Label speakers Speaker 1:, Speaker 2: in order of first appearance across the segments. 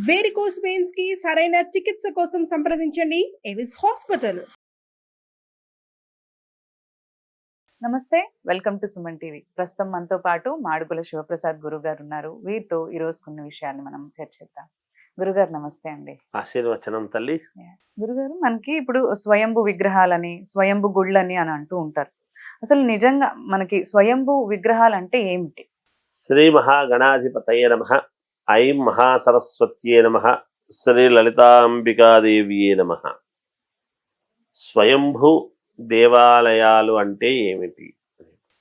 Speaker 1: Varicose veins కి సరైన చికిత్స కోసం సంప్రదించండి ఎవిస్ హాస్పిటల్.
Speaker 2: నమస్తే, వెల్కమ్ టు సుమన్ టీవీ. ప్రస్తుతం మనతో పాటు మాడుగుల శివప్రసాద్ గురువు గారు ఉన్నారు. వీరితో ఈ రోజు కొన్ని విషయాన్ని మనం చర్చిద్దాం. గురుగారు నమస్తే అండి.
Speaker 3: ఆశీర్వచనం తల్లి.
Speaker 2: గురుగారు, మనకి ఇప్పుడు స్వయంభూ విగ్రహాలని, స్వయంభూ గుళ్ళని అని అంటూ ఉంటారు. అసలు నిజంగా మనకి స్వయంభూ విగ్రహాలు అంటే ఏమిటి?
Speaker 3: శ్రీ మహాగణాధిపతయ నమః. ఐం మహాసరస్వత్యే నమః. శ్రీ లలితాంబికాదేవియే నమః. స్వయంభూ దేవాలయాలు అంటే ఏమిటి?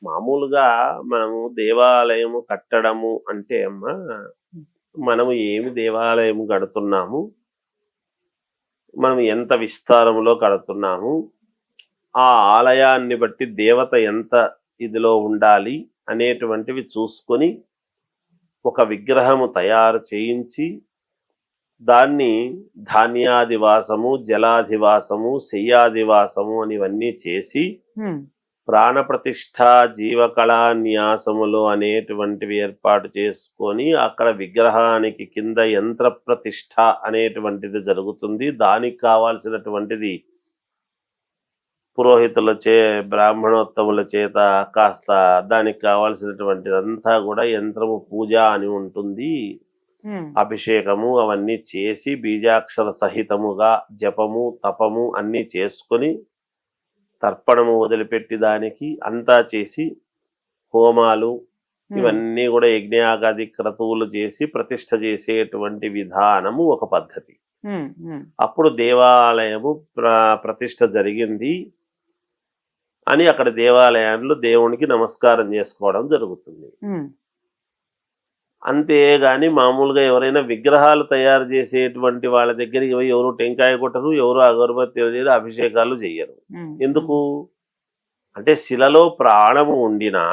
Speaker 3: మామూలుగా మనము దేవాలయము కట్టడము అంటే మనము ఏమి దేవాలయం కడుతున్నాము, మనం ఎంత విస్తారంలో కడుతున్నాము, ఆ ఆలయాన్ని బట్టి దేవత ఎంత ఇదిలో ఉండాలి అనేటువంటివి చూసుకొని ఒక విగ్రహము తయారు చేయించి దాన్ని ధాన్యాదివాసము, జలాధివాసము, శయ్యాదివాసము అని ఇవన్నీ చేసి ప్రాణప్రతిష్ఠ, జీవకళాన్యాసములు అనేటువంటివి ఏర్పాటు చేసుకొని అక్కడ విగ్రహానికి కింద యంత్ర ప్రతిష్ఠ అనేటువంటిది జరుగుతుంది. దానికి కావాల్సినటువంటిది పురోహితుల బ్రాహ్మణోత్తముల చేత కాస్త దానికి కావాల్సినటువంటిదంతా కూడా యంత్రము పూజ అని ఉంటుంది. అభిషేకము అవన్నీ చేసి బీజాక్షర సహితముగా జపము తపము అన్నీ చేసుకొని తర్పణము వదిలిపెట్టి దానికి అంతా చేసి హోమాలు ఇవన్నీ కూడా యజ్ఞయాగాది క్రతువులు చేసి ప్రతిష్ఠ చేసేటువంటి విధానము ఒక పద్ధతి. అప్పుడు దేవాలయము ప్రతిష్ఠ జరిగింది అని అక్కడ దేవాలయంలో దేవునికి నమస్కారం చేసుకోవడం జరుగుతుంది. అంతేగాని మామూలుగా ఎవరైనా విగ్రహాలు తయారు చేసేటువంటి వాళ్ళ దగ్గరికి ఎవరు టెంకాయ కొట్టరు, ఎవరు అగరబత్తి అభిషేకాలు చెయ్యరు. ఎందుకు అంటే శిలలో ప్రాణము ఉండినా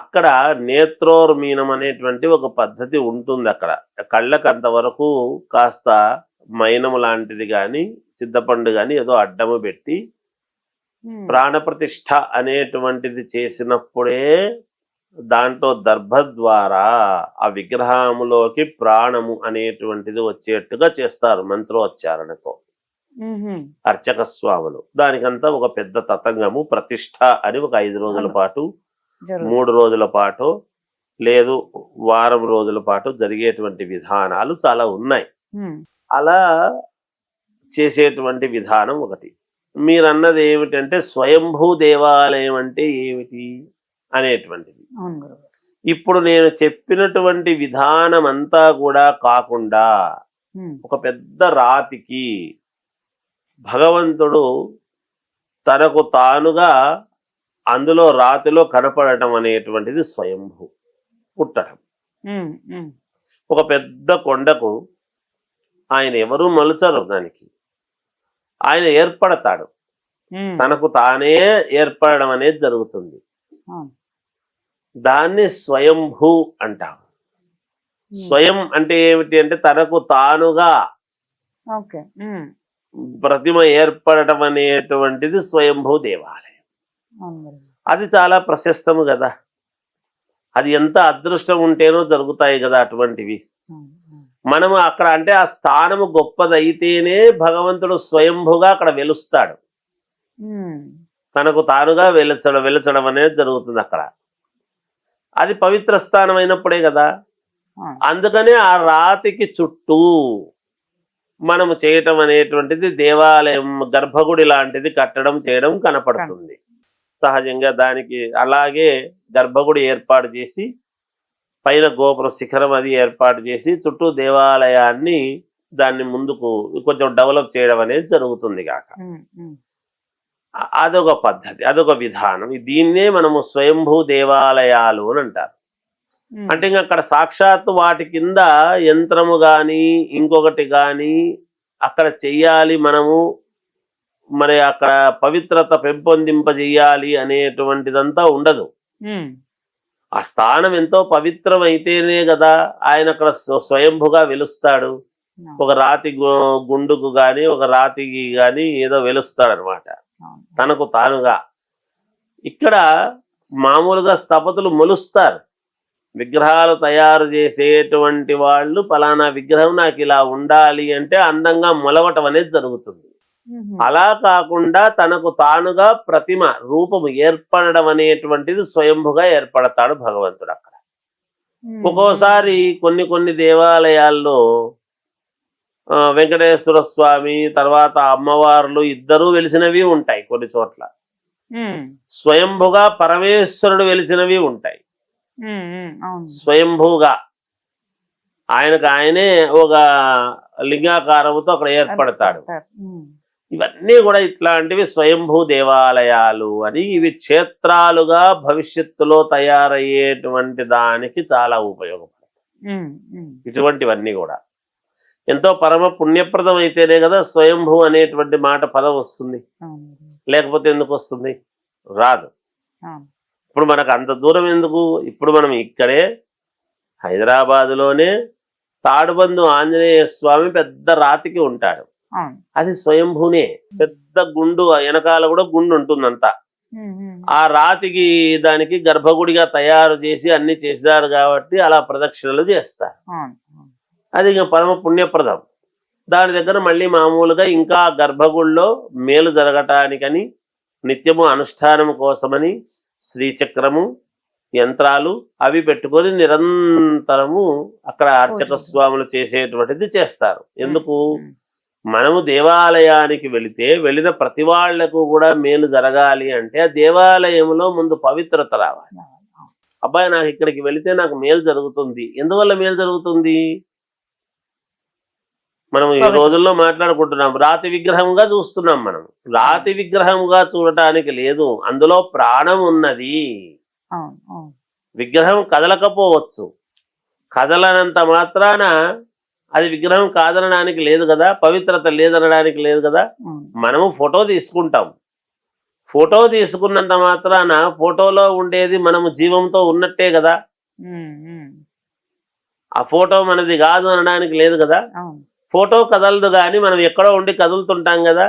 Speaker 3: అక్కడ నేత్రోర్మీనం అనేటువంటి ఒక పద్ధతి ఉంటుంది. అక్కడ కళ్ళకు అంతవరకు కాస్త మైనము లాంటిది కానీ చింతపండు కానీ ఏదో అడ్డము పెట్టి ప్రాణప్రతిష్ఠ అనేటువంటిది చేసినప్పుడే దాంట్లో దర్భ ద్వారా ఆ విగ్రహములోకి ప్రాణము అనేటువంటిది వచ్చేట్టుగా చేస్తారు మంత్రోచ్చారణతో అర్చక స్వాములు. దానికంతా ఒక పెద్ద తతంగము ప్రతిష్ఠ అని ఒక 5 రోజుల పాటు 3 రోజుల పాటు లేదు వారం రోజుల పాటు జరిగేటువంటి విధానాలు చాలా ఉన్నాయి. అలా చేసేటువంటి విధానం ఒకటి. మీరు అన్నది ఏమిటంటే స్వయంభూ దేవాలయం అంటే ఏమిటి అనేటువంటిది. ఇప్పుడు నేను చెప్పినటువంటి విధానం అంతా కూడా కాకుండా ఒక పెద్ద రాతికి భగవంతుడు తనకు తానుగా అందులో రాతిలో కనపడటం అనేటువంటిది స్వయంభూ పుట్టడం. ఒక పెద్ద కొండకు ఆయన ఎవరు మలుచరు, దానికి ఆయన ఏర్పడతాడు, తనకు తానే ఏర్పడడం అనేది జరుగుతుంది. దాన్ని స్వయంభూ అంటాం. స్వయం అంటే ఏమిటి అంటే తనకు తానుగా ప్రతిమ ఏర్పడటం అనేటువంటిది స్వయంభూ దేవాలయం. అది చాలా ప్రశస్తము కదా. అది ఎంత అదృష్టం ఉంటేనో జరుగుతాయి కదా అటువంటివి. మనము అక్కడ అంటే ఆ స్థానము గొప్పదైతేనే భగవంతుడు స్వయంభూగా అక్కడ వెలుస్తాడు. తనకు తానుగా వెలచడం అనేది జరుగుతుంది అక్కడ. అది పవిత్ర స్థానం అయినప్పుడే కదా. అందుకనే ఆ రాతికి చుట్టూ మనము చేయటం అనేటువంటిది దేవాలయం గర్భగుడి లాంటిది కట్టడం చేయడం కనపడుతుంది సహజంగా. దానికి అలాగే గర్భగుడి ఏర్పాటు చేసి పైన గోపుర శిఖరం అది ఏర్పాటు చేసి చుట్టూ దేవాలయాన్ని దాన్ని ముందుకు కొంచెం డెవలప్ చేయడం అనేది జరుగుతుంది కాక. అదొక పద్ధతి, అదొక విధానం. దీన్నే మనము స్వయంభూ దేవాలయాలు అని అంటారు. అంటే ఇంకా అక్కడ సాక్షాత్తు వాటి కింద యంత్రము గాని ఇంకొకటి గాని అక్కడ చెయ్యాలి, మనము మరి అక్కడ పవిత్రత పెంపొందింపజేయాలి అనేటువంటిదంతా ఉండదు. ఆ స్థానం ఎంతో పవిత్రమైతేనే కదా ఆయన అక్కడ స్వయంభుగా వెలుస్తాడు. ఒక రాతి గుండుకు గాని ఒక రాతికి గాని ఏదో వెలుస్తాడు అనమాట తనకు తానుగా. ఇక్కడ మామూలుగా స్థపతులు మొలుస్తారు, విగ్రహాలు తయారు చేసేటువంటి వాళ్ళు పలానా విగ్రహం నాకు ఇలా ఉండాలి అంటే అందంగా మొలవటం అనేది జరుగుతుంది. అలా కాకుండా తనకు తానుగా ప్రతిమ రూపము ఏర్పడడం అనేటువంటిది స్వయంభుగా ఏర్పడతాడు భగవంతుడు అక్కడ. ఒక్కోసారి కొన్ని దేవాలయాల్లో వెంకటేశ్వర స్వామి తర్వాత అమ్మవార్లు ఇద్దరూ వెలిసినవి ఉంటాయి, కొన్ని చోట్ల స్వయంభుగా పరమేశ్వరుడు వెలిసినవి ఉంటాయి. స్వయంభూగా ఆయనకు ఆయనే ఒక లింగాకారముతో అక్కడ ఏర్పడతాడు. ఇవన్నీ కూడా ఇట్లాంటివి స్వయంభూ దేవాలయాలు అని, ఇవి క్షేత్రాలుగా భవిష్యత్తులో తయారయ్యేటువంటి దానికి చాలా ఉపయోగపడతాయి. ఇటువంటివన్నీ కూడా ఎంతో పరమ పుణ్యప్రదం అయితేనే కదా స్వయంభూ అనేటువంటి మాట పదం వస్తుంది, లేకపోతే ఎందుకు వస్తుంది? రాదు. ఇప్పుడు మనకు అంత దూరం ఎందుకు? ఇప్పుడు మనం ఇక్కడే హైదరాబాదులోనే తాడుబందు ఆంజనేయ స్వామి పెద్ద రాతికి ఉంటాడు, అది స్వయంభూనే. పెద్ద గుండు వెనకాల కూడా గుండు ఉంటుందంతా. ఆ రాతికి దానికి గర్భగుడిగా తయారు చేసి అన్ని చేశారు కాబట్టి అలా ప్రదక్షిణలు చేస్తారు. అది ఇంకా పరమ పుణ్యప్రదం. దాని దగ్గర మళ్ళీ మామూలుగా ఇంకా గర్భగుడిలో మేలు జరగటానికని నిత్యము అనుష్ఠానం కోసమని శ్రీచక్రము యంత్రాలు అవి పెట్టుకొని నిరంతరము అక్కడ అర్చక స్వాములు చేసేటువంటిది చేస్తారు. ఎందుకు? మనము దేవాలయానికి వెళ్ళిన ప్రతి వాళ్లకు కూడా మేలు జరగాలి అంటే ఆ దేవాలయంలో ముందు పవిత్రత రావాలి. అబ్బాయి నాకు ఇక్కడికి వెళితే నాకు మేలు జరుగుతుంది. ఎందువల్ల మేలు జరుగుతుంది? మనం ఈ రోజుల్లో మాట్లాడుకుంటున్నాం, రాతి విగ్రహంగా చూస్తున్నాం. మనం రాతి విగ్రహంగా చూడటానికి లేదు, అందులో ప్రాణం ఉన్నది. విగ్రహం కదలకపోవచ్చు, కదలనంత మాత్రాన అది విగ్రహం కాదనడానికి లేదు కదా, పవిత్రత లేదనడానికి లేదు కదా. మనము ఫోటో తీసుకుంటాం, ఫోటో తీసుకున్నంత మాత్రాన ఫోటోలో ఉండేది మనము జీవంతో ఉన్నట్టే కదా. ఆ ఫోటో మనది కాదు అనడానికి లేదు కదా. ఫోటో కదలదు కానీ మనం ఎక్కడో ఉండి కదులుతుంటాం కదా.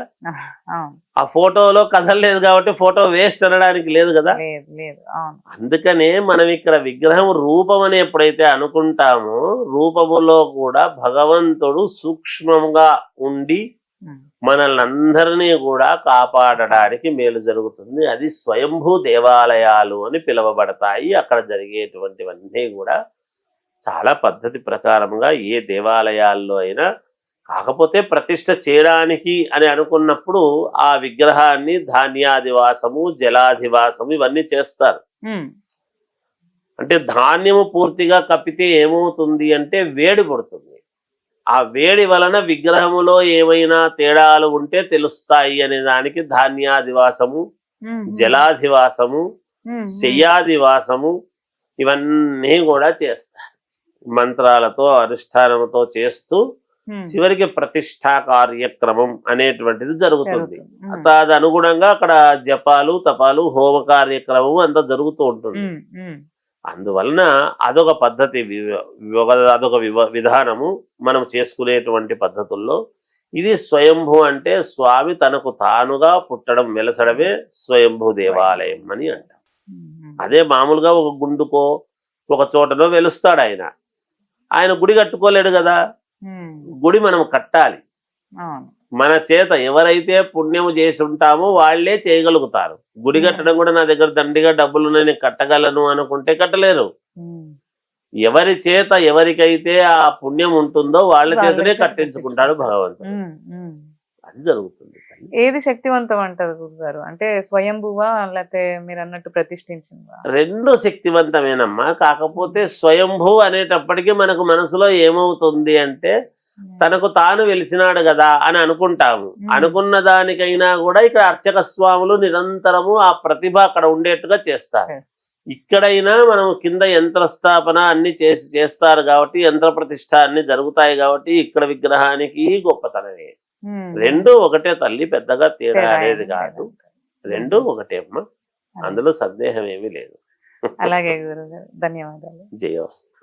Speaker 3: ఆ ఫోటోలో కదలలేదు కాబట్టి ఫోటో వేస్ట్ అనడానికి లేదు కదా. అందుకనే మనం ఇక్కడ విగ్రహం రూపం అని ఎప్పుడైతే అనుకుంటామో రూపములో కూడా భగవంతుడు సూక్ష్మంగా ఉండి మనల్ని అందరినీ కూడా కాపాడడానికి మేలు జరుగుతుంది. అది స్వయంభూ దేవాలయాలు అని పిలువబడతాయి. అక్కడ జరిగేటువంటివన్నీ కూడా చాలా పద్ధతి ప్రకారంగా ఏ దేవాలయాల్లో అయినా. కాకపోతే ప్రతిష్ఠ చేయడానికి అని అనుకున్నప్పుడు ఆ విగ్రహాన్ని ధాన్యాదివాసము జలాధివాసము ఇవన్నీ చేస్తారు. అంటే ధాన్యము పూర్తిగా కప్పితే ఏమవుతుంది అంటే వేడి పడుతుంది. ఆ వేడి వలన విగ్రహములో ఏమైనా తేడాలు ఉంటే తెలుస్తాయి అనే దానికి ధాన్యాదివాసము జలాధివాసము శయ్యాదివాసము ఇవన్నీ కూడా చేస్తారు. మంత్రాలతో అనుష్ఠానంతో చేస్తూ చివరికి ప్రతిష్టా కార్యక్రమం అనేటువంటిది జరుగుతుంది. అది అనుగుణంగా అక్కడ జపాలు తపాలు హోమ కార్యక్రమం అంతా జరుగుతూ ఉంటుంది. అందువలన అదొక పద్ధతి, అదొక విధానము మనం చేసుకునేటువంటి పద్ధతుల్లో. ఇది స్వయంభూ అంటే స్వామి తనకు తానుగా పుట్టడం వెలసడమే స్వయంభూ దేవాలయం అని అంటాం. అదే మామూలుగా ఒక గుండుకో ఒక చోటనో వెలుస్తాడు ఆయన. ఆయన గుడి కట్టుకోలేడు కదా, గుడి మనం కట్టాలి. మన చేత ఎవరైతే పుణ్యము చేసి ఉంటామో వాళ్లే చేయగలుగుతారు. గుడి కట్టడం కూడా నా దగ్గర దండిగా డబ్బులు నేను కట్టగలను అనుకుంటే కట్టలేరు. ఎవరి చేత ఎవరికైతే ఆ పుణ్యం ఉంటుందో వాళ్ళ చేతనే కట్టించుకుంటాడు భగవంతుడు. అది జరుగుతుంది.
Speaker 2: ఏది శక్తివంతం అంటారు గురుగారు? అంటే స్వయంభువా లేకపోతే మీరు అన్నట్టు ప్రతిష్ఠించిందా?
Speaker 3: రెండు శక్తివంతమేనమ్మా. కాకపోతే స్వయంభూ అనేటప్పటికీ మనకు మనసులో ఏమవుతుంది అంటే తనకు తాను వెలిసినాడు కదా అని అనుకుంటాము. అనుకున్న దానికైనా కూడా ఇక్కడ అర్చక స్వాములు నిరంతరము ఆ ప్రతిభ అక్కడ ఉండేట్టుగా చేస్తారు. ఇక్కడైనా మనం కింద యంత్ర స్థాపన అన్ని చేస్తారు కాబట్టి యంత్ర ప్రతిష్ఠ అన్ని జరుగుతాయి కాబట్టి ఇక్కడ విగ్రహానికి గొప్పతనమే. రెండు ఒకటే తల్లి, పెద్దగా తేడా అనేది కాదు. రెండు ఒకటే అమ్మా, అందులో సందేహం ఏమీ లేదు.
Speaker 2: అలాగే గురుగారు, ధన్యవాదాలు.
Speaker 3: జయోస్తు.